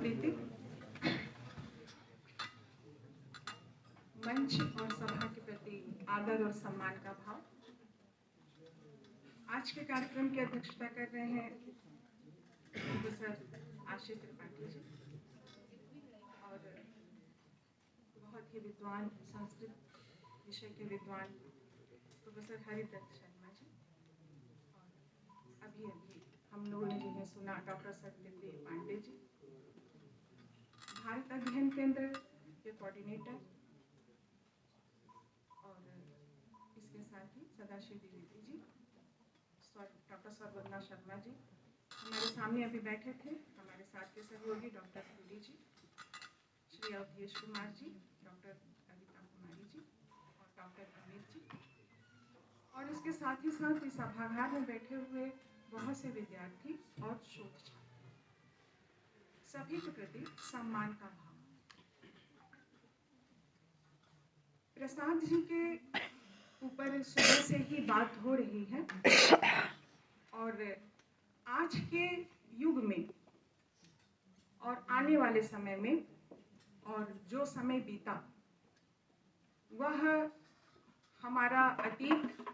प्रीति, मंच और सभा के प्रति आदर और सम्मान का भाव। आज के कार्यक्रम की अध्यक्षता कर रहे हैं प्रोफेसर आशीष त्रिपाठी जी और बहुत ही विद्वान संस्कृत विषय के विद्वान प्रोफेसर हरिदत्त शर्मा जी। और अभी हम लोगों ने जिन्हें सुना डॉक्टर सत्यप्रिय पांडे जी, भारत अध्ययन केंद्र के कोऑर्डिनेटर, और इसके साथ ही सदाशिव द्विवेदी जी, डॉक्टर सर्वज्ञा शर्मा जी हमारे सामने अभी बैठे थे, हमारे साथ के सहयोगी डॉक्टर सूरी जी, श्री अवधेश कुमार जी, डॉक्टर कविता कुमारी जी और डॉक्टर अमित जी, और इसके साथ ही साथ इस सभागार में बैठे हुए बहुत से विद्यार्थी और शोध छात्र, सभी के प्रति सम्मान का भाव। प्रसाद जी के ऊपर सुबह से ही बात हो रही है और आज के युग में और आने वाले समय में और जो समय बीता वह हमारा अतीत,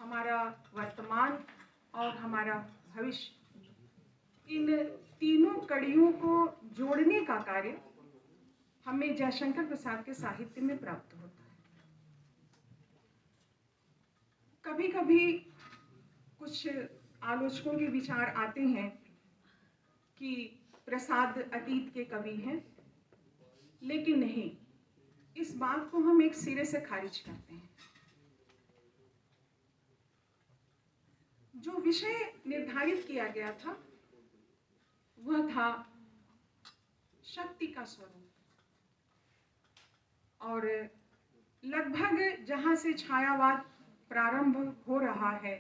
हमारा वर्तमान और हमारा भविष्य, इन तीनों कड़ियों को जोड़ने का कार्य हमें जयशंकर प्रसाद के साहित्य में प्राप्त होता है। कभी कभी कुछ आलोचकों के विचार आते हैं कि प्रसाद अतीत के कवि हैं, लेकिन नहीं, इस बात को हम एक सिरे से खारिज करते हैं। जो विषय निर्धारित किया गया था वह था शक्ति का स्वरूप, और लगभग जहां से छायावाद प्रारंभ हो रहा है,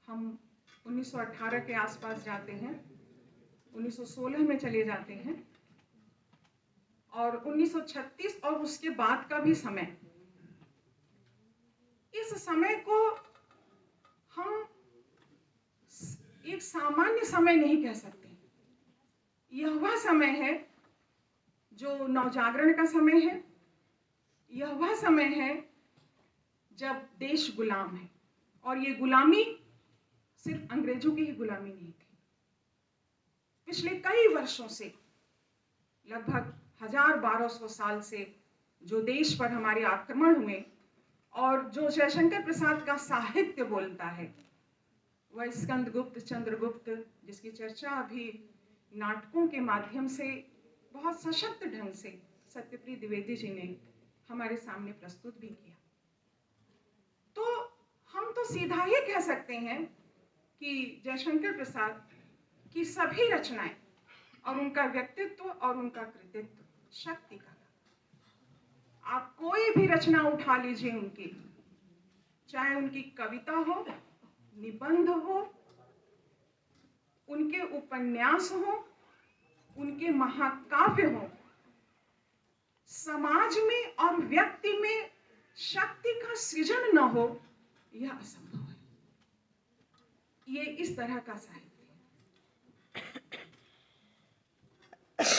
हम 1918 के आसपास जाते हैं, 1916 में चले जाते हैं, और 1936 और उसके बाद का भी समय, इस समय को हम एक सामान्य समय नहीं कह सकते। यह वह समय है जो नवजागरण का समय है, यह वह समय है जब देश गुलाम है, और ये गुलामी सिर्फ अंग्रेजों की ही गुलामी नहीं थी। पिछले कई वर्षों से, लगभग 1200 साल से जो देश पर हमारे आक्रमण हुए, और जो जयशंकर प्रसाद का साहित्य बोलता है, वह स्कंदगुप्त, चंद्रगुप्त, जिसकी चर्चा अभी नाटकों के माध्यम से बहुत सशक्त ढंग से सत्यप्रिय द्विवेदी जी ने हमारे सामने प्रस्तुत भी किया। तो हम तो सीधा ही कह सकते हैं कि जयशंकर प्रसाद की सभी रचनाएं और उनका व्यक्तित्व और उनका कृतित्व शक्ति का। आप कोई भी रचना उठा लीजिए उनकी, चाहे उनकी कविता हो, निबंध हो, उनके उपन्यास हो, उनके महाकाव्य हो, समाज में और व्यक्ति में शक्ति का सृजन न हो, यह असंभव है। ये इस तरह का साहित्य है।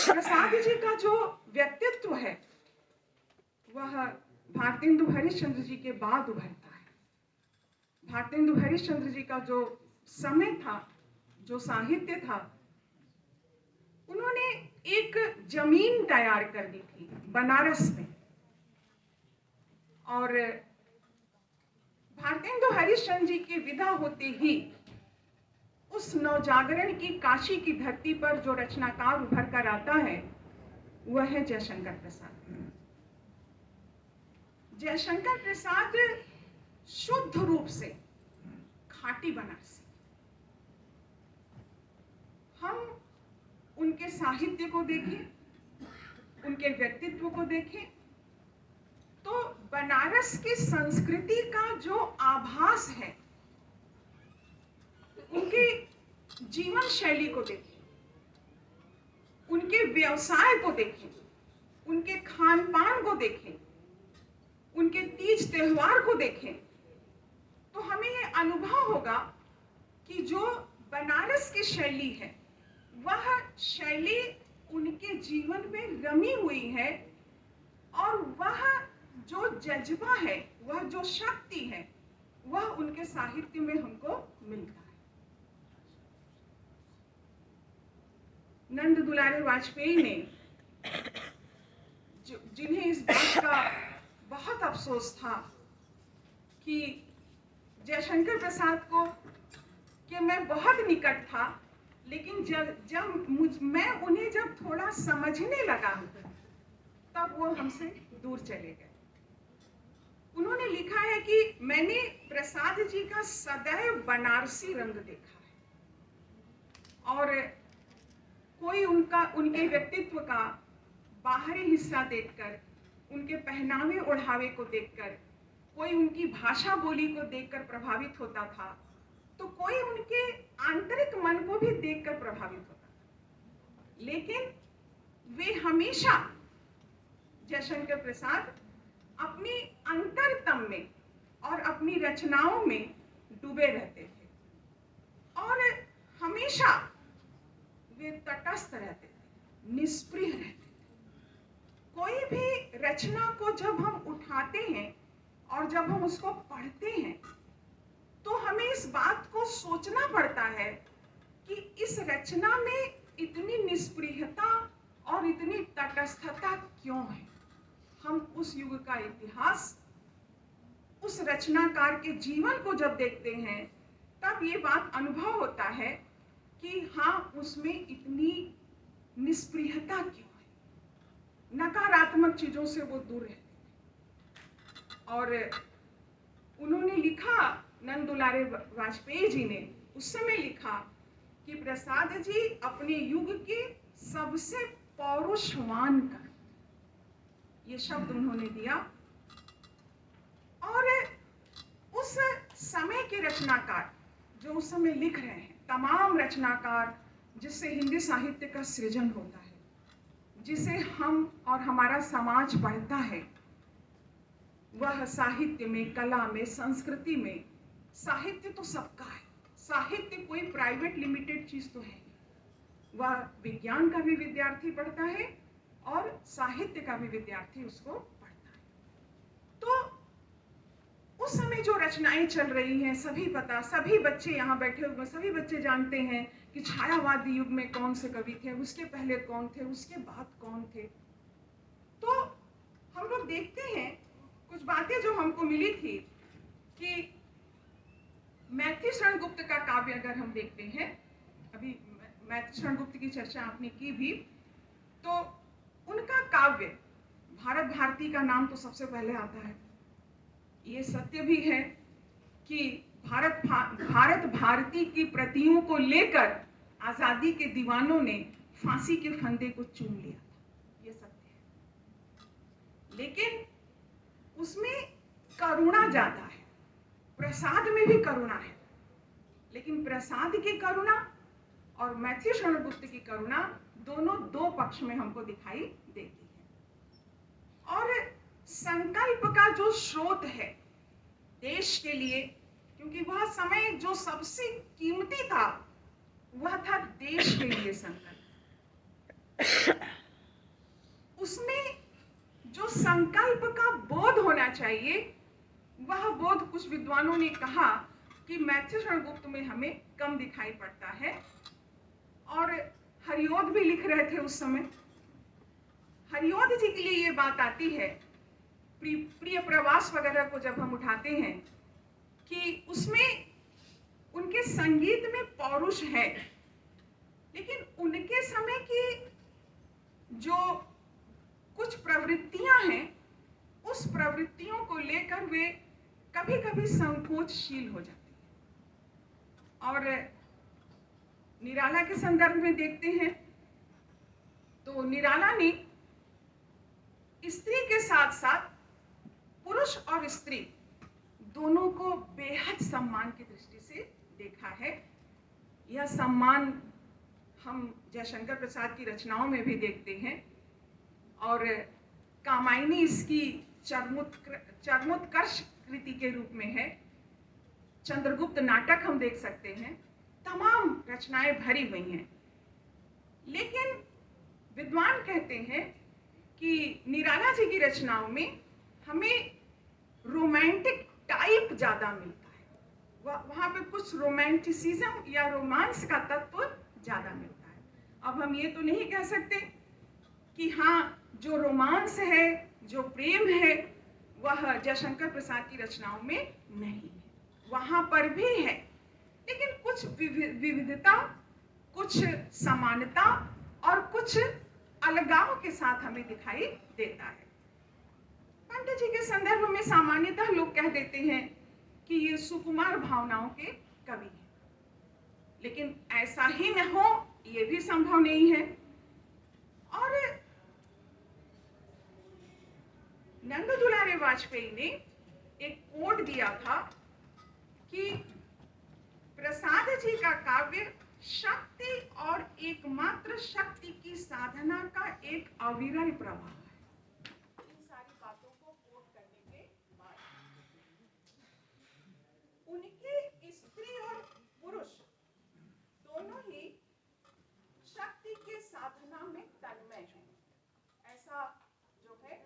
प्रसाद जी का जो व्यक्तित्व है वह भारतेंदु हरिश्चंद्र जी के बाद उभरता है। भारतेंदु हरिश्चंद्र जी का जो समय था, जो साहित्य था, उन्होंने एक जमीन तैयार कर दी थी बनारस में, और भारतेंदु हरिश्चंद्र जी की विदा होते ही उस नवजागरण की काशी की धरती पर जो रचनाकार उभर कर आता है वह है जयशंकर प्रसाद। जयशंकर प्रसाद शुद्ध रूप से खाटी बनारसी। हम उनके साहित्य को देखें, उनके व्यक्तित्व को देखें, तो बनारस की संस्कृति का जो आभास है, उनकी जीवन शैली को देखें, उनके व्यवसाय को देखें, उनके खान पान को देखें, उनके तीज त्योहार को देखें, तो हमें यह अनुभव होगा कि जो बनारस की शैली है वह शैली जीवन में रमी हुई है, और वह जो जज्बा है, वह जो शक्ति है, वह उनके साहित्य में हमको मिलता है। नंद दुलारे वाजपेयी ने, जिन्हें इस बात का बहुत अफसोस था कि जयशंकर प्रसाद को कि मैं बहुत निकट था, लेकिन मैं उन्हें जब थोड़ा समझने लगा तब वो हमसे दूर चले गए। उन्होंने लिखा है कि मैंने प्रसाद जी का सदैव बनारसी रंग देखा है, और कोई उनके व्यक्तित्व का बाहरी हिस्सा देखकर, उनके पहनावे ओढ़ावे को देखकर, कोई उनकी भाषा बोली को देखकर प्रभावित होता था, तो कोई उनके आंतरिक मन को भी देखकर प्रभावित होता था। लेकिन वे हमेशा, जयशंकर प्रसाद, अपनी अंतरतम में और अपनी रचनाओं में डूबे रहते थे, और हमेशा वे तटस्थ रहते थे, निष्प्रिय रहते थे। कोई भी रचना को जब हम उठाते हैं और जब हम उसको पढ़ते हैं, तो हमें इस बात को सोचना पड़ता है कि इस रचना में इतनी निष्प्रियता और इतनी तटस्थता क्यों है। हम उस युग का इतिहास, उस रचनाकार के जीवन को जब देखते हैं, तब ये बात अनुभव होता है कि हाँ, उसमें इतनी निष्प्रियता क्यों है, नकारात्मक चीजों से वो दूर रहते थे। और उन्होंने लिखा, नंद दुलारे वाजपेयी जी ने उस समय लिखा कि प्रसाद जी अपने युग के सबसे पौरुषवान कवि, ये शब्द उन्होंने दिया। और उस समय के रचनाकार जो उस समय लिख रहे हैं, तमाम रचनाकार जिससे हिंदी साहित्य का सृजन होता है, जिसे हम और हमारा समाज पढ़ता है, वह साहित्य में, कला में, संस्कृति में, साहित्य तो सबका है। साहित्य कोई प्राइवेट लिमिटेड चीज तो है नहीं। वह विज्ञान का भी विद्यार्थी पढ़ता है और साहित्य का भी विद्यार्थी उसको पढ़ता है। तो उस समय जो रचनाएं चल रही हैं, सभी पता, सभी बच्चे यहाँ बैठे हुए सभी बच्चे जानते हैं कि छायावादी युग में कौन से कवि थे, उसके पहले कौन थे, उसके बाद कौन थे। तो हम लोग देखते हैं कुछ बातें जो हमको मिली थी कि मैथिलीशरण गुप्त का काव्य अगर हम देखते हैं, अभी मैथिलीशरण गुप्त की चर्चा आपने की भी, तो उनका काव्य, भारत भारती का नाम तो सबसे पहले आता है। ये सत्य भी है कि भारत भारती की प्रतियों को लेकर आजादी के दीवानों ने फांसी के फंदे को चूम लिया था, ये सत्य है। लेकिन उसमें करुणा ज्यादा है, प्रसाद में भी करुणा है, लेकिन प्रसाद की करुणा और मैथिलीशरण गुप्त की करुणा दोनों दो पक्ष में हमको दिखाई देती है। और संकल्प का जो स्रोत है देश के लिए, क्योंकि वह समय जो सबसे कीमती था, वह था देश के लिए संकल्प। उसमें जो संकल्प का बोध होना चाहिए, वह बोध कुछ विद्वानों ने कहा कि मैथिलीशरण गुप्त में हमें कम दिखाई पड़ता है। और हरिओद भी लिख रहे थे उस समय। हरिओद जी के लिए ये बात आती है, प्रिय प्रवास वगैरह को जब हम उठाते हैं, कि उसमें उनके संगीत में पौरुष है, लेकिन उनके समय की जो कुछ प्रवृत्तियां हैं, उस प्रवृत्तियों को लेकर वे कभी कभी संकोचशील हो जाती है। और निराला के संदर्भ में देखते हैं तो निराला ने स्त्री के साथ साथ पुरुष और स्त्री दोनों को बेहद सम्मान की दृष्टि से देखा है। यह सम्मान हम जयशंकर प्रसाद की रचनाओं में भी देखते हैं, और कामायनी इसकी चरमोत्कर्ष कृति के रूप में है। चंद्रगुप्त नाटक हम देख सकते हैं, तमाम रचनाएं भरी हुई हैं। लेकिन विद्वान कहते हैं कि निराला जी की रचनाओं में हमें रोमांटिक टाइप ज्यादा मिलता है, वहां पे कुछ रोमांटिसिज्म या रोमांस का तत्व ज्यादा मिलता है। अब हम ये तो नहीं कह सकते कि हाँ, जो रोमांस है, जो प्रेम है, वह जयशंकर प्रसाद की रचनाओं में नहीं है, वहां पर भी है, लेकिन कुछ विविधता, कुछ समानता और कुछ अलगाव के साथ हमें दिखाई देता है। पांडे जी के संदर्भ में सामान्यतः लोग कह देते हैं कि ये सुकुमार भावनाओं के कवि हैं, लेकिन ऐसा ही न हो ये भी संभव नहीं है। और नंद दुलारे वाजपेयी ने एक कोट दिया था कि प्रसाद जी का काव्य शक्ति और एकमात्र शक्ति की साधना का एक अविरल प्रवाह है। इन सारी बातों को कोट करने के बाद उनके स्त्री और पुरुष दोनों ही शक्ति के साधना में तन्मय हैं, ऐसा जो है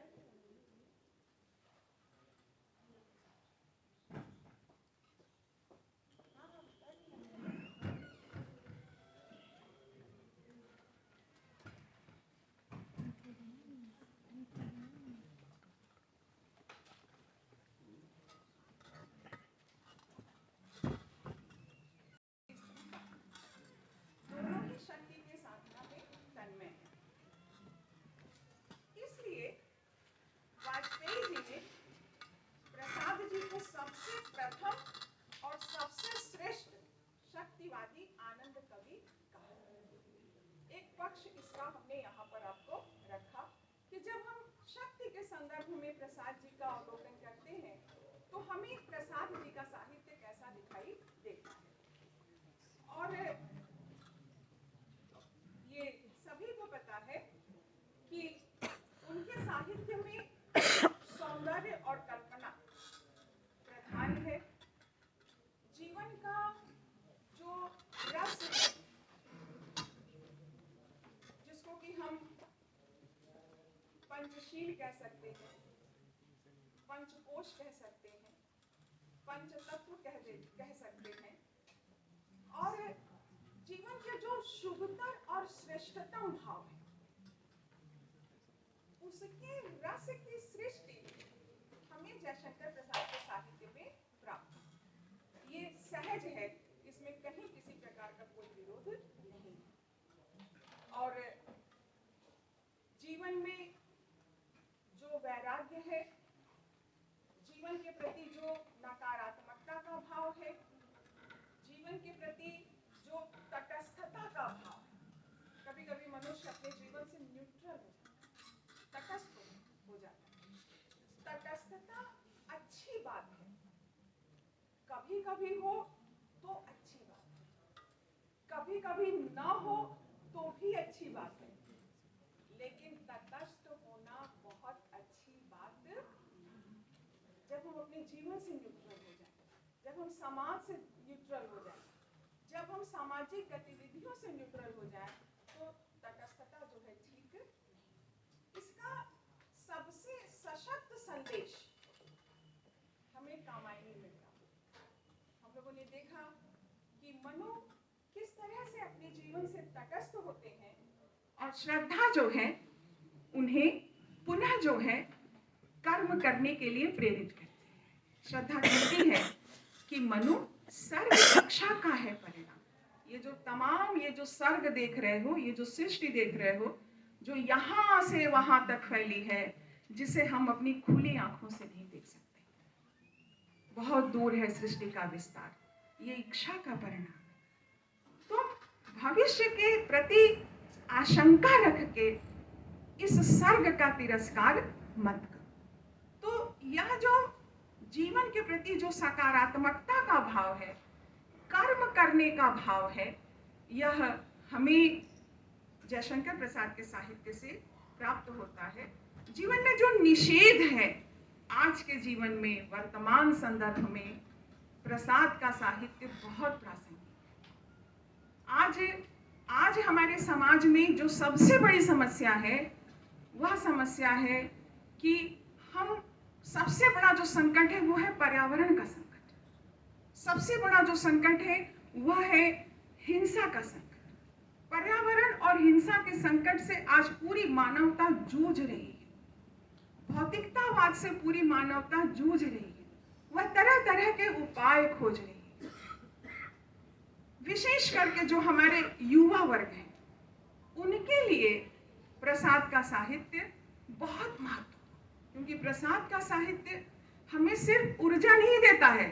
शक्ति के साधना में तन्मय है। इसलिए वाजपेयी जी ने प्रसाद जी को सबसे प्रथम और सबसे श्रेष्ठ शक्तिवादी आनंद कवि कहा। एक पक्ष इसका हमने यहाँ पर आपको रखा कि जब हम शक्ति के संदर्भ में प्रसाद जी का अवलोकन करते हैं तो हमें प्रसाद जी का साहित्य कैसा दिखाई देता है। और ये सभी को पता है कि उनके साहित्य में सौंदर्य और कल्पना प्रधान है। जीवन का जो रस है, जिसको कि हम पंचशील कह सकते हैं, पंचकोश कह सकते हैं, पंचतत्व कह सकते हैं, और जीवन के जो शुभतर और श्रेष्ठतम भाव है, उसके रस की सृष्टि हमें जयशंकर प्रसाद के साहित्य में प्राप्त है। ये सहज है, इसमें कहीं किसी प्रकार का कोई विरोध नहीं है। और जीवन में जो वैराग्य है, जीवन के प्रति जो नकारात्मकता का भाव है, जीवन के प्रति जो तटस्थता का भाव है, कभी कभी मनुष्य अपने जीवन से न्यूट्रल हो जाता है, तटस्थ हो जाता है। तटस्थता अच्छी बात है, कभी कभी हो तो अच्छी बात है, कभी कभी ना हो तो भी अच्छी बात है, लेकिन तटस्थ होना बहुत अच्छी बात है। जब हम अपने जीवन से न्यूट्रल हो जाए, जब हम समाज से न्यूट्रल हो जाए, जब हम सामाजिक गतिविधियों से न्यूट्रल हो जाए, तो तटस्थता जो है ठीक नहीं। इसका सबसे सशक्त संदेश हमें कामायनी में मिलता। हम लोगों ने देखा कि मनु किस तरह से अपने जीवन से तटस्थ होते हैं, और श्रद्धा जो है उन्हें पुनः जो है कर्म करने के लिए प्रेरित करती है। श्रद्धा कहती है कि मनु सर्ग रक्षा का है परिणाम। ये जो तमाम, ये जो सर्ग देख रहे हो, ये जो सृष्टि देख रहे हो, जो यहाँ से वहां तक फैली है, जिसे हम अपनी खुली आंखों से नहीं देख सकते, बहुत दूर है सृष्टि का विस्तार, ये इच्छा का परिणाम है। तो भविष्य के प्रति आशंका रख के इस सर्ग का तिरस्कार मत करो। तो यह जो जीवन के प्रति जो सकारात्मकता का भाव है, कर्म करने का भाव है, यह हमें जयशंकर प्रसाद के साहित्य से प्राप्त होता है। जीवन में जो निषेध है, आज के जीवन में, वर्तमान संदर्भ में प्रसाद का साहित्य बहुत प्रासंगिक है। आज आज हमारे समाज में जो सबसे बड़ी समस्या है, वह समस्या है कि हम सबसे बड़ा जो संकट है वो है पर्यावरण का संकट। सबसे बड़ा जो संकट है वह है हिंसा का संकट। पर्यावरण और हिंसा के संकट से आज पूरी मानवता जूझ रही है। भौतिकतावाद से पूरी मानवता जूझ रही है। वह तरह तरह के उपाय खोज रही है। विशेष करके जो हमारे युवा वर्ग हैं, उनके लिए प्रसाद का साहित्य बहुत महत्वपूर्ण, क्योंकि प्रसाद का साहित्य हमें सिर्फ ऊर्जा नहीं देता है,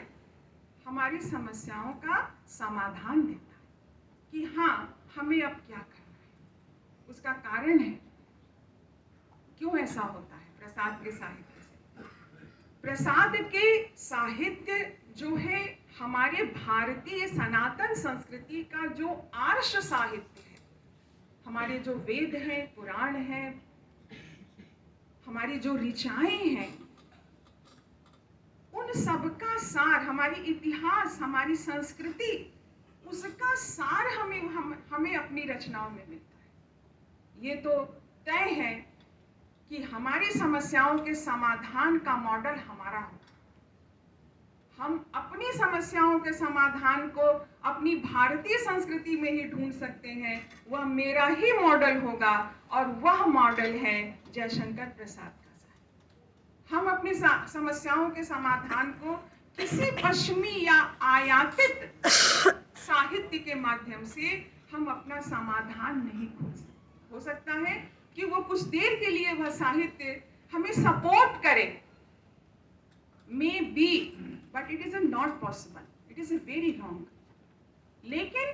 हमारी समस्याओं का समाधान देता है कि हाँ, हमें अब क्या करना है। उसका कारण है क्यों ऐसा होता है प्रसाद के साहित्य से। प्रसाद के साहित्य जो है हमारे भारतीय सनातन संस्कृति का जो आर्ष साहित्य है, हमारे जो वेद हैं, पुराण हैं, हमारी जो ऋचाएं हैं, उन सबका सार, हमारी इतिहास, हमारी संस्कृति, उसका सार हमें अपनी रचनाओं में मिलता है। ये तो तय है कि हमारी समस्याओं के समाधान का मॉडल हमारा होगा। हम अपनी समस्याओं के समाधान को अपनी भारतीय संस्कृति में ही ढूंढ सकते हैं। वह मेरा ही मॉडल होगा और वह मॉडल है जयशंकर प्रसाद का साहित्य। हम अपनी समस्याओं के समाधान को किसी पश्चिमी या आयातित साहित्य के माध्यम से हम अपना समाधान नहीं खोज सकते। हो सकता है कि वो कुछ देर के लिए वह साहित्य हमें सपोर्ट करे, may be, but it is not possible, it is very wrong. लेकिन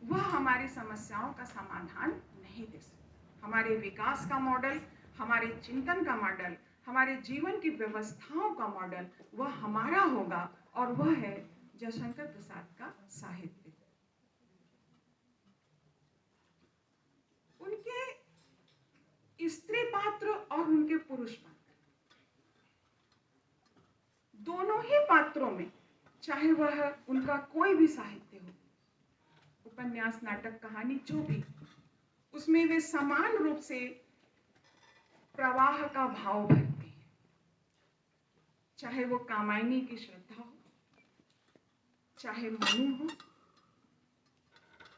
वह हमारी समस्याओं का समाधान नहीं दे सकता। हमारे विकास का मॉडल, हमारे चिंतन का मॉडल, हमारे जीवन की व्यवस्थाओं का मॉडल वह हमारा होगा, और वह है जयशंकर प्रसाद का साहित्य। उनके स्त्री पात्र और उनके पुरुष पात्र, दोनों ही पात्रों में, चाहे वह उनका कोई भी साहित्य हो, उपन्यास, नाटक, कहानी, जो भी, उसमें वे समान रूप से प्रवाह का भाव भरते हैं। चाहे वो कामायनी की श्रद्धा हो, चाहे मनु हो,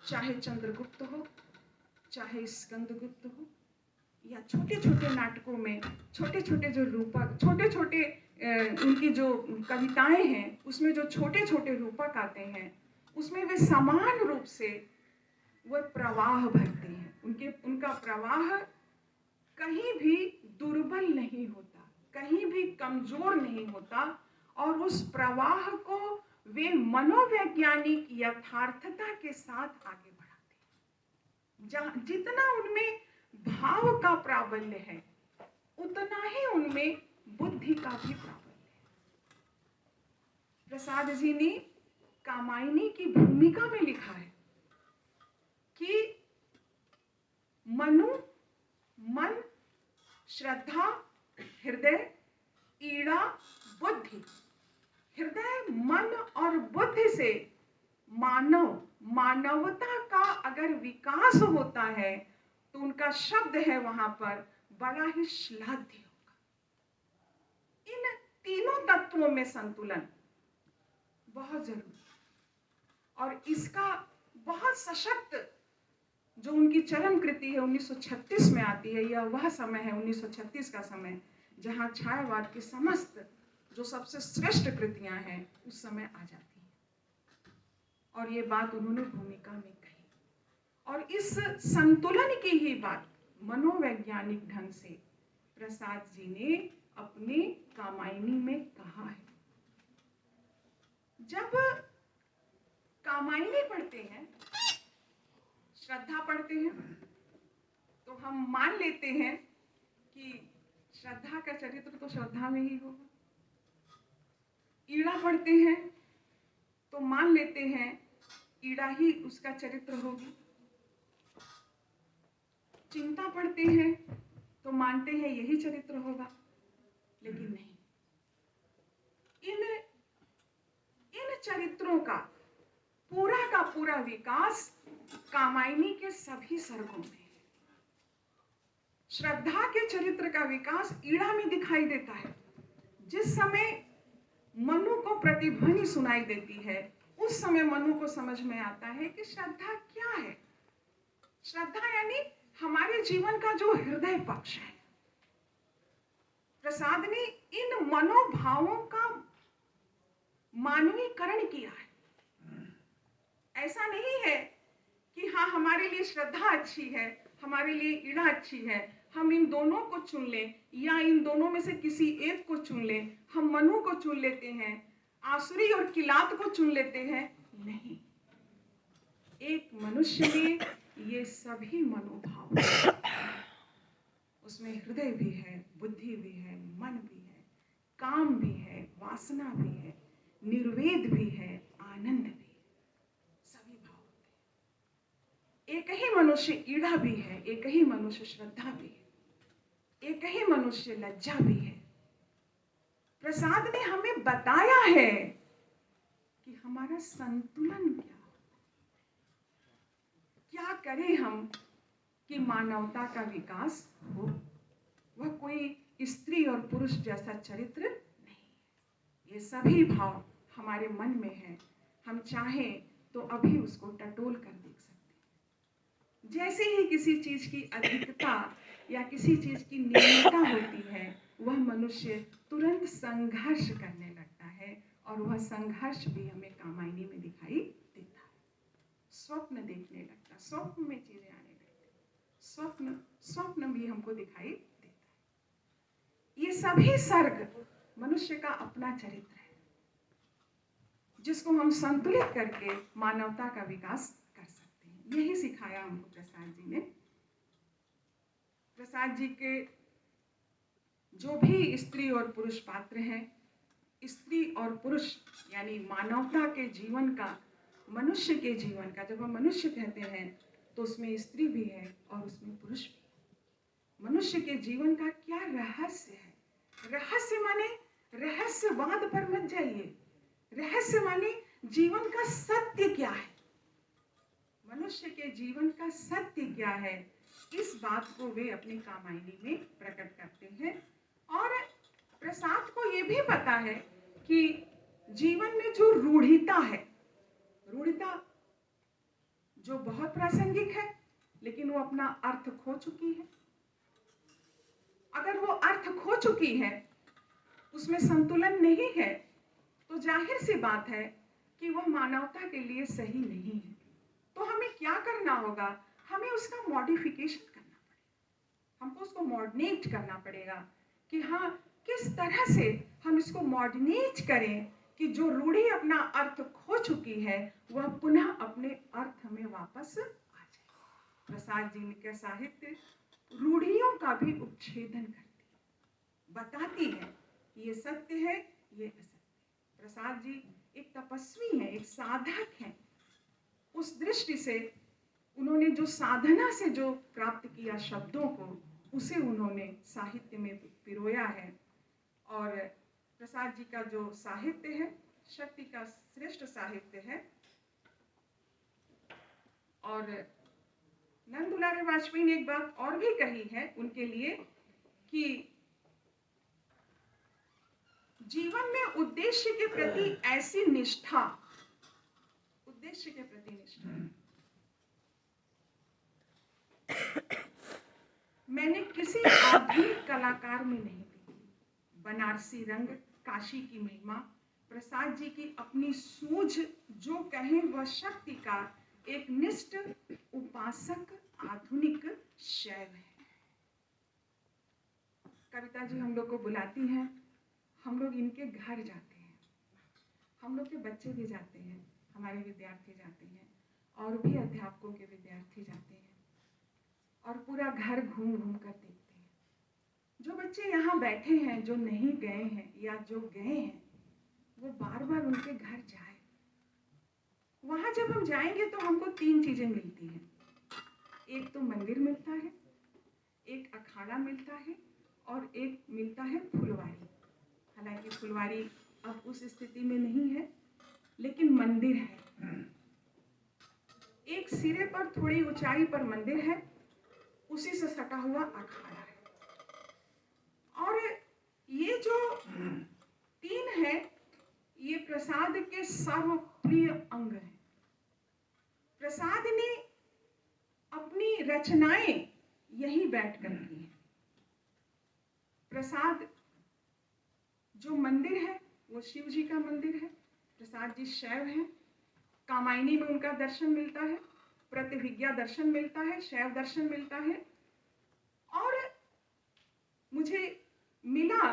चाहे चंद्रगुप्त हो, चाहे स्कंदगुप्त हो, या छोटे छोटे नाटकों में छोटे छोटे जो रूपक, छोटे छोटे उनकी जो कविताएं हैं, उसमें जो छोटे छोटे रूपक आते हैं, उसमें वे समान रूप से वह प्रवाह भरते हैं। उनका प्रवाह कहीं भी दुर्बल नहीं होता, कहीं भी कमजोर नहीं होता, और उस प्रवाह को वे मनोवैज्ञानिक यथार्थता के साथ आगे बढ़ाते हैं। जितना उनमें भाव का प्राबल्य है, उतना ही उनमें बुद्धि का भी प्राबल्य है। प्रसाद जी ने कामायनी की भूमिका में लिखा है कि मनु, मन, श्रद्धा, हृदय, ईड़ा, बुद्धि। हृदय, मन और बुद्धि से मानवता का अगर विकास होता है, तो उनका शब्द है वहां पर बड़ा ही श्लाघ्य होगा। इन तीनों तत्वों में संतुलन बहुत जरूरी है, और इसका बहुत सशक्त जो उनकी चरम कृति है 1936 में आती है। यह वह समय है, 1936 का समय, जहां छायावाद की समस्त जो सबसे श्रेष्ठ कृतियां हैं उस समय आ जाती हैं, और ये बात उन्होंने भूमिका में कही। और इस संतुलन की ही बात मनोवैज्ञानिक ढंग से प्रसाद जी ने अपने कामायनी में कहा है। जब कामायनी पढ़ते हैं, श्रद्धा पढ़ते हैं, तो हम मान लेते हैं कि श्रद्धा का चरित्र तो श्रद्धा में ही होगा। ईड़ा पढ़ते हैं तो मान लेते हैं ईड़ा ही उसका चरित्र होगी। चिंता पढ़ते हैं तो मानते हैं यही चरित्र होगा, लेकिन नहीं। इन चरित्रों का पूरा विकास कामायनी के सभी सर्गों में। श्रद्धा के चरित्र का विकास ईड़ा में दिखाई देता है। जिस समय मनु को प्रतिध्वनि सुनाई देती है, उस समय मनु को समझ में आता है कि श्रद्धा क्या है। श्रद्धा यानी हमारे जीवन का जो हृदय पक्ष है। प्रसाद ने इन मनोभावों का मानवीकरण किया है। ऐसा नहीं है कि हाँ हमारे लिए श्रद्धा अच्छी है, हमारे लिए ईड़ा अच्छी है, हम इन दोनों को चुन लें या इन दोनों में से किसी एक को चुन लें। हम मनु को चुन लेते हैं, आसुरी और किलात को चुन लेते हैं। नहीं, एक मनुष्य में ये सभी मनोभाव, उसमें हृदय भी है, बुद्धि भी है, मन भी है, काम भी है, वासना भी है, निर्वेद भी है, आनंद भी है, सभी भाव होते हैं। एक ही मनुष्य ईड़ा भी है, एक ही मनुष्य श्रद्धा भी है, एक ही मनुष्य लज्जा भी है। प्रसाद ने हमें बताया है कि हमारा संतुलन क्या करें हम कि मानवता का विकास हो। वह कोई स्त्री और पुरुष जैसा चरित्र नहीं है। ये सभी भाव हमारे मन में है। हम चाहें तो अभी उसको टटोल कर देख सकते हैं। जैसे ही किसी चीज की अधिकता या किसी चीज की न्यूनता होती है, वह मनुष्य तुरंत संघर्ष करने लगता है, और वह संघर्ष भी हमें कामायनी में दिखाई देता है। स्वप्न देखने लगता, स्वप्न में चीजें आने लगती, स्वप्न भी हमको दिखाई देता है। ये सभी सर्ग मनुष्य का अपना चरित्र है, जिसको हम संतुलित करके मानवता का विकास कर सकते हैं। यही सिखाया हमको प्रसाद जी ने। प्रसाद जी के जो भी स्त्री और पुरुष पात्र हैं, स्त्री और पुरुष यानी मानवता के जीवन का, मनुष्य के जीवन का, जब हम मनुष्य कहते हैं तो उसमें स्त्री भी है और उसमें पुरुष भी है। मनुष्य के जीवन का क्या रहस्य है? रहस्य माने रहस्यवाद पर मत जाइए। रहस्य माने जीवन का सत्य क्या है, मनुष्य के जीवन का सत्य क्या है, इस बात को वे अपनी कामायनी में प्रकट करते हैं। और प्रसाद को ये भी पता है कि जीवन में जो रूढ़िता है, रूढ़िता जो बहुत प्रासंगिक है, लेकिन वो अपना अर्थ खो चुकी है। अगर वो अर्थ खो चुकी है, उसमें संतुलन नहीं है, तो जाहिर सी बात है कि वह मानवता के लिए सही नहीं है। तो हमें क्या करना होगा? हमें उसका मॉडिफिकेशन करना पड़ेगा, हमको उसको मॉडर्नेट करना पड़ेगा कि हाँ, किस तरह से हम इसको मॉडर्नेट करें कि जो रूढ़ी अपना अर्थ खो चुकी है वह पुनः अपने अर्थ में वापस आ जाए। प्रसाद जी का साहित्य रूढ़ियों का भी उपछेदन करती है, बताती है ये सत्य है, ये असत्य। प्रसाद जी एक तपस्वी हैं, एक साधक हैं। उस दृष्टि से उन्होंने जो साधना से जो प्राप्त किया शब्दों को, उसे उन्होंने साहित्य में पिरोया है। और प्रसाद जी का जो साहित्य है, शक्ति का श्रेष्ठ साहित्य है। और नंद दुलारे वाजपेयी ने एक बात और भी कही है उनके लिए कि जीवन में उद्देश्य के प्रति ऐसी निष्ठा, उद्देश्य के प्रति निष्ठा मैंने किसी आधुनिक कलाकार में नहीं देखी। बनारसी रंग, काशी की महिमा, प्रसाद जी की अपनी सूझ, जो कहें वह शक्ति का एक निष्ठ उपासक आधुनिक शैव है। कविता जी हम लोग को बुलाती हैं, हम लोग इनके घर जाते हैं, हम लोग के बच्चे भी जाते हैं, हमारे विद्यार्थी जाते हैं, और भी अध्यापकों के विद्यार्थी जाते हैं, और पूरा घर घूम घूम कर देखते हैं। जो बच्चे यहाँ बैठे हैं, जो नहीं गए हैं या जो गए हैं, वो बार बार उनके घर जाए। वहां जब हम जाएंगे तो हमको 3 चीजें मिलती हैं। एक तो मंदिर मिलता है, एक अखाड़ा मिलता है, और एक मिलता है फुलवारी। हालांकि फुलवारी अब उस स्थिति में नहीं है, लेकिन मंदिर है। एक सिरे पर थोड़ी ऊंचाई पर मंदिर है, उसी से सटा हुआ अखाड़ा है। और ये जो तीन है, ये प्रसाद के सर्वप्रिय अंग हैं। प्रसाद ने अपनी रचनाएं यहीं बैठ कर की है। प्रसाद जो मंदिर है वो शिव जी का मंदिर है। प्रसाद जी शैव हैं। कामायनी में उनका दर्शन मिलता है, प्रतिभिज्ञा दर्शन मिलता है, शैव दर्शन मिलता है। और मुझे मिला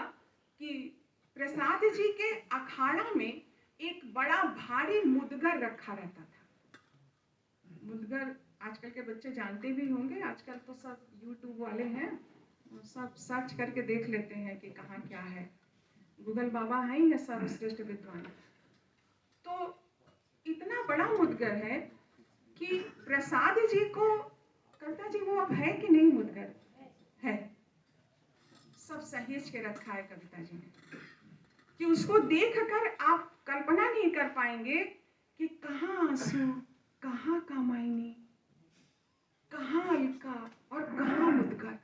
कि प्रसाद जी के अखाड़ा में एक बड़ा भारी मुदगर रखा रहता था। मुदगर आजकल के बच्चे जानते भी होंगे, आजकल तो सब यूट्यूब वाले हैं, सब सर्च करके देख लेते हैं कि कहाँ क्या है। गूगल बाबा है ही है सर्वश्रेष्ठ विद्वान। तो इतना बड़ा मुदगर है कि प्रसाद जी को, कविता जी वो अब है कि नहीं मुदगर? है। सब सहेज के रखा है कविता जी ने, कि उसको देखकर आप कल्पना नहीं कर पाएंगे कि कहाँ आंसू, कहाँ कामायनी, कहाँ अलका और कहाँ मुदगर।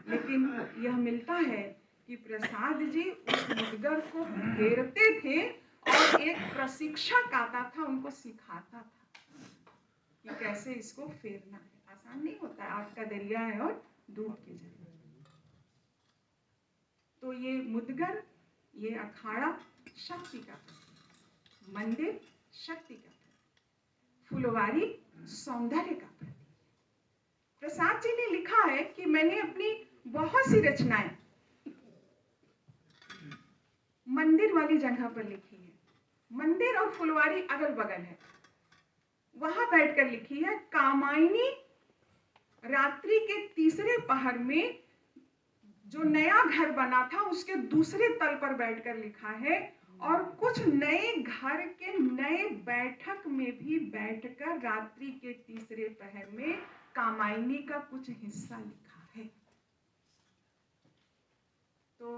लेकिन यह मिलता है कि प्रसाद जी उस मुदगर को फेरते थे और एक प्रशिक्षक आता था, उनको सिखाता था कि कैसे इसको फेरना है। आसान नहीं होता है, आग का दरिया है और दूध की जल। तो ये मुदगर, ये अखाड़ा शक्ति का, मंदिर शक्ति का, फुलवारी सौंदर्य का प्रतीक। प्रसाद जी ने लिखा है कि मैंने अपनी बहुत सी रचनाएं मंदिर वाली जगह पर लिखी है। मंदिर और फुलवारी अगल बगल है, वहां बैठकर लिखी है। कामायनी रात्रि के तीसरे पहर में जो नया घर बना था उसके दूसरे तल पर बैठकर लिखा है। और कुछ नए घर के नए बैठक में भी बैठकर रात्रि के तीसरे पहर में कामायनी का कुछ हिस्सा लिखा है। तो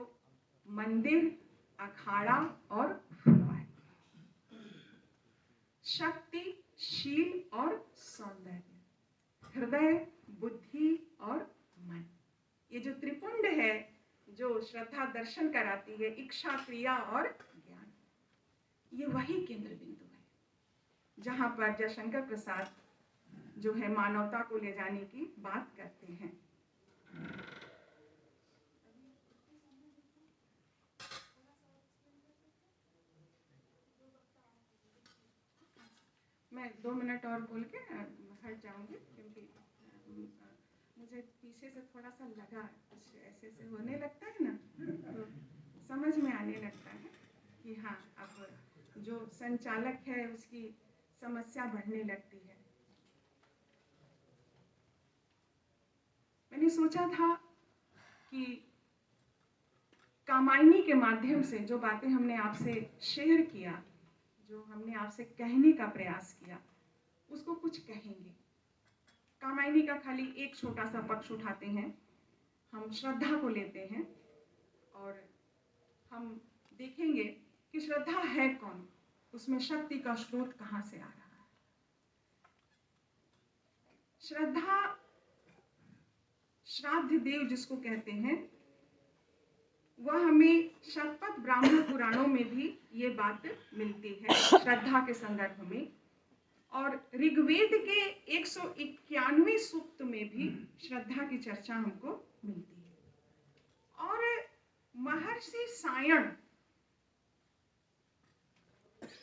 मंदिर, अखाड़ा और फुलवारी, शक्ति, शील और सौंदर्य, हृदय, बुद्धि और मन, ये जो त्रिपुंड है, जो श्रद्धा दर्शन कराती है, इच्छा, क्रिया और ज्ञान, ये वही केंद्र बिंदु है जहां पर जयशंकर प्रसाद जो है मानवता को ले जाने की बात करते हैं। मैं 2 मिनट और बोल के हट जाऊंगी, क्योंकि मुझे पीछे से थोड़ा सा लगा, कुछ ऐसे ऐसे होने लगता है ना, तो समझ में आने लगता है कि हाँ, अब जो संचालक है उसकी समस्या बढ़ने लगती है। मैंने सोचा था कि कामायनी के माध्यम से जो बातें हमने आपसे शेयर किया, जो हमने आपसे कहने का प्रयास किया, उसको कुछ कहेंगे। कामायनी का खाली एक छोटा सा पक्ष उठाते हैं, हम श्रद्धा को लेते हैं और हम देखेंगे कि श्रद्धा है कौन, उसमें शक्ति का स्रोत कहां से आ रहा है। श्रद्धा, श्राद्ध देव जिसको कहते हैं, वह हमें शतपथ ब्राह्मण पुराणों में भी ये बात मिलती है श्रद्धा के संदर्भ में। और ऋग्वेद के 191 सूक्त में भी श्रद्धा की चर्चा हमको मिलती है। और महर्षि सायण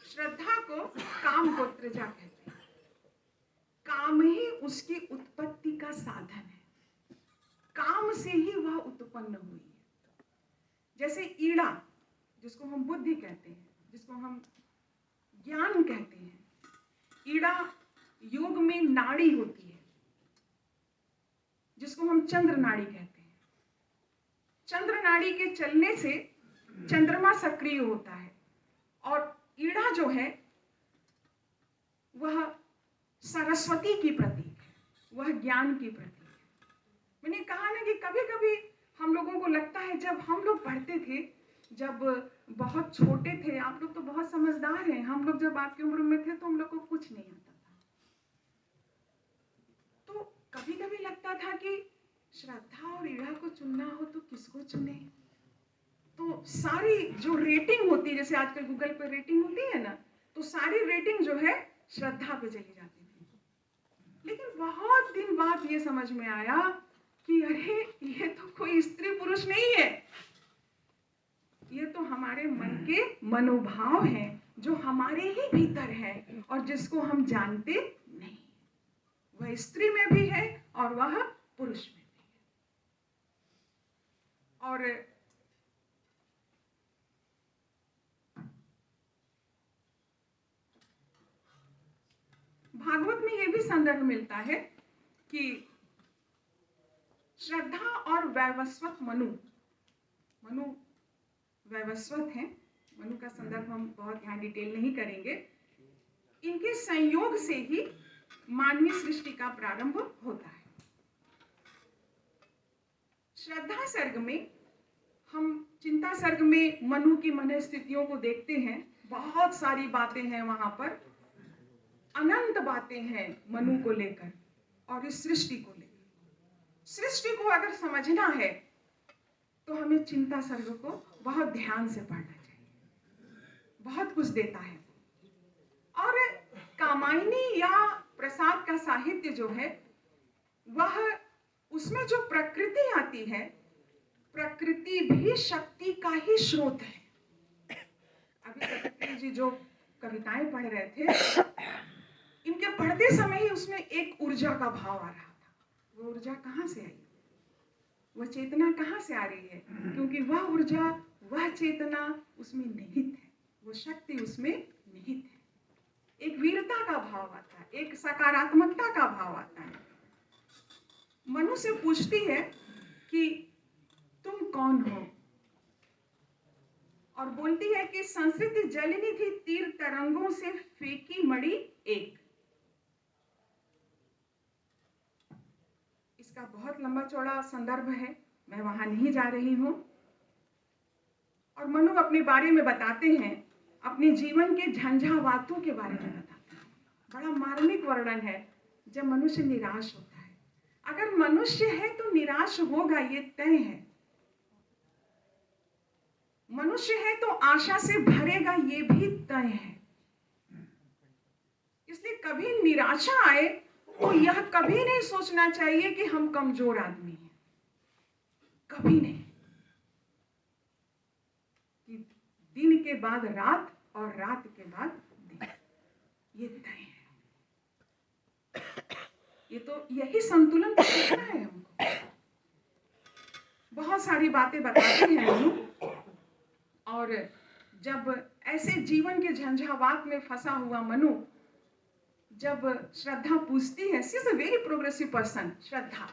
श्रद्धा को काम गोत्रजा कहते हैं। काम ही उसकी उत्पत्ति का साधन है, काम से ही वह उत्पन्न हुई है। जैसे ईड़ा, जिसको हम बुद्धि कहते हैं, जिसको हम ज्ञान कहते हैं, ईड़ा योग में नाड़ी होती है, जिसको हम चंद्र नाड़ी कहते हैं। चंद्र नाड़ी के चलने से चंद्रमा सक्रिय होता है, और ईड़ा जो है वह सरस्वती की प्रतीक है, वह ज्ञान की प्रतीक है। मैंने कहा ना कि कभी कभी हम लोगों को लगता है, जब हम लोग पढ़ते थे जब बहुत छोटे थे, आप लोग तो बहुत समझदार हैं, हम लोग जब आपकी उम्र में थे तो हम लोग को कुछ नहीं आता था। तो कभी कभी लगता था कि श्रद्धा और ईड़ा को चुनना हो तो किसको चुने। तो सारी जो रेटिंग होती है, जैसे आजकल गूगल पर रेटिंग होती है ना, तो सारी रेटिंग जो है श्रद्धा पे चली जाती थी। लेकिन बहुत दिन बाद ये समझ में आया कि अरे ये तो कोई स्त्री पुरुष नहीं है, ये तो हमारे मन के मनोभाव हैं जो हमारे ही भीतर है और जिसको हम जानते नहीं। वह स्त्री में भी है और वह पुरुष में भी है। और भागवत में यह भी संदर्भ मिलता है कि श्रद्धा और वैवस्वत मनु वैवस्वत है। मनु का संदर्भ हम बहुत यहाँ डिटेल नहीं करेंगे। इनके संयोग से ही मानवीय सृष्टि का प्रारंभ होता है। श्रद्धा सर्ग में हम चिंता सर्ग में मनु की मन स्थितियों को देखते हैं। बहुत सारी बातें हैं वहां पर, अनंत बातें हैं मनु को लेकर और इस सृष्टि को लेकर। सृष्टि को अगर समझना है तो हमें चिंता सर्ग को बहुत ध्यान से पढ़ना चाहिए, बहुत कुछ देता है। और कामायनी या प्रसाद का साहित्य जो है वह, उसमें जो प्रकृति आती है, प्रकृति भी शक्ति का ही स्रोत है। अभी कवित्री जी जो कविताएं पढ़ रहे थे, इनके पढ़ते समय ही उसमें एक ऊर्जा का भाव आ रहा था। वो ऊर्जा कहाँ से आई, वह चेतना कहाँ से आ रही है? क्योंकि वह ऊर्जा, वह चेतना उसमें निहित है, वो शक्ति उसमें निहित है। एक वीरता का भाव आता है, एक सकारात्मकता का भाव आता है। मनु से पूछती है कि तुम कौन हो, और बोलती है कि संस्कृति जलनी थी तीर तरंगों से फेंकी मड़ी एक। इसका बहुत लंबा चौड़ा संदर्भ है, मैं वहां नहीं जा रही हूं। और मनु अपने बारे में बताते हैं, अपने जीवन के झंझावातों के बारे में बताते हैं। बड़ा मार्मिक वर्णन है जब मनुष्य निराश होता है। अगर मनुष्य है तो निराश होगा, ये तय है। मनुष्य है तो आशा से भरेगा, ये भी तय है। इसलिए कभी निराशा आए तो यह कभी नहीं सोचना चाहिए कि हम कमजोर आदमी हैं, कभी नहीं। कि दिन के बाद रात और रात के बाद दिन, ये तय है। ये तो यही संतुलन सीखना है हमको। बहुत सारी बातें बताती हैं मनु। और जब ऐसे जीवन के झंझावात में फंसा हुआ मनु, जब श्रद्धा पूछती है, she is a very progressive person, Shraddha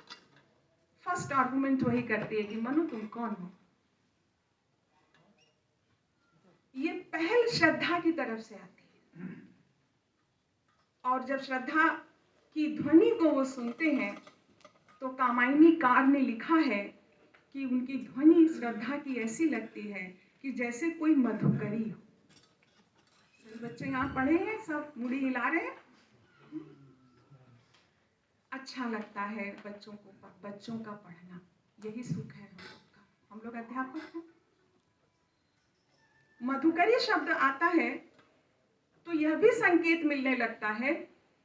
first argument वही करती है कि मनु तुम कौन हो। ये पहल श्रद्धा की तरफ से आती है। और जब श्रद्धा की ध्वनि को वो सुनते हैं तो कामायनी कार ने लिखा है कि उनकी ध्वनि श्रद्धा की ऐसी लगती है कि जैसे कोई मधुकरी हो। बच्चे यहाँ पढ़े हैं, सब मुड़ी हिला रहे हैं। अच्छा लगता है बच्चों का पढ़ना, यही सुख है हम लोग का। हम लोग अध्यापक हैं। मधुकरी शब्द आता है तो यह भी संकेत मिलने लगता है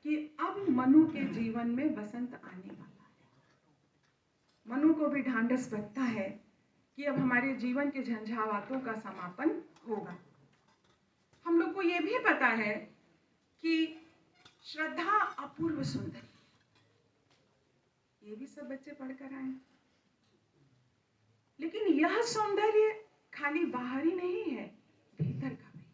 कि अब मनु के जीवन में बसंत आने वाला है। मनु को भी ढांढस बचता है कि अब हमारे जीवन के झंझावातों का समापन होगा। हम लोग को यह भी पता है कि श्रद्धा अपूर्व सुंदरी, ये भी सब बच्चे पढ़कर आए। लेकिन यह सौंदर्य खाली बाहरी नहीं है, भीतर का भी है,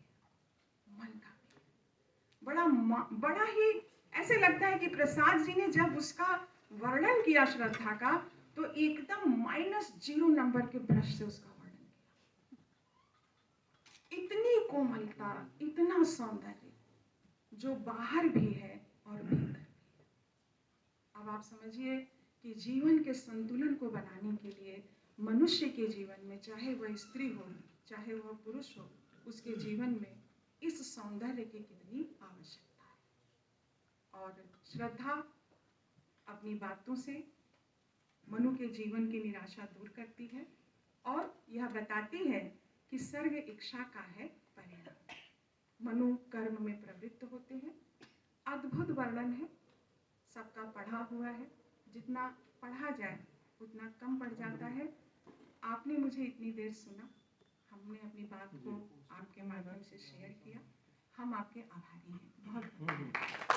मन का भी। बड़ा ही ऐसे लगता है कि प्रसाद जी ने जब उसका वर्णन किया श्रद्धा का, तो एकदम -0 नंबर के ब्रश से उसका वर्णन किया। इतनी कोमलता, इतना सौंदर्य जो बाहर भी है और भीतर भी है। अब आप समझिए कि जीवन के संतुलन को बनाने के लिए मनुष्य के जीवन में, चाहे वह स्त्री हो चाहे वह पुरुष हो, उसके जीवन में इस सौंदर्य की कितनी आवश्यकता है। और श्रद्धा अपनी बातों से मनु के जीवन की निराशा दूर करती है और यह बताती है कि सर्ग इच्छा का है परिणाम। मनु कर्म में प्रवृत्त होते हैं। अद्भुत वर्णन है, सबका पढ़ा हुआ है, जितना पढ़ा जाए उतना कम पड़ जाता है। आपने मुझे इतनी देर सुना, हमने अपनी बात को आपके माध्यम से शेयर किया, हम आपके आभारी हैं। बहुत